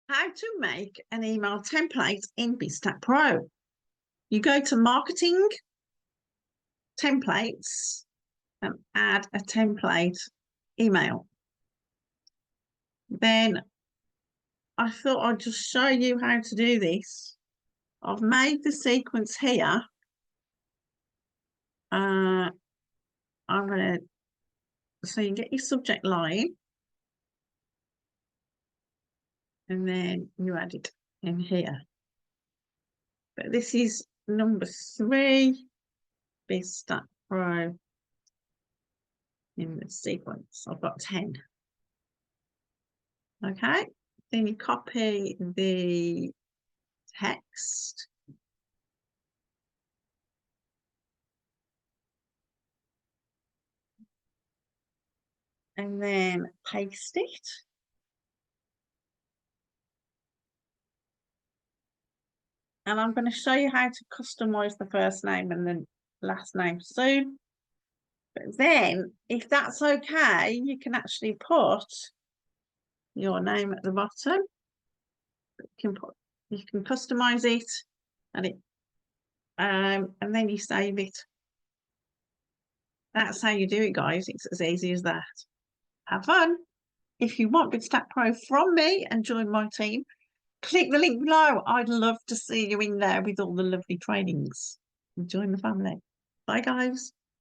How to make an email template in Bizstackpro. You go to marketing, templates, and add a template email. Then I thought I'd just show you how to do this. I've made the sequence here. I'm going to, so you get your subject line. And then you add it in here. But this is number 3, Bizstackpro in the sequence. I've got 10. Okay, then you copy the text. And then paste it. And I'm going to show you how to customize the first name and the last name soon. But then, if that's okay, you can actually put your name at the bottom. You can customize it, and then you save it. That's how you do it, guys. It's as easy as that. Have fun. If you want Bizstackpro from me and join my team, click the link below. I'd love to see you in there with all the lovely trainings. Join the family. Bye, guys.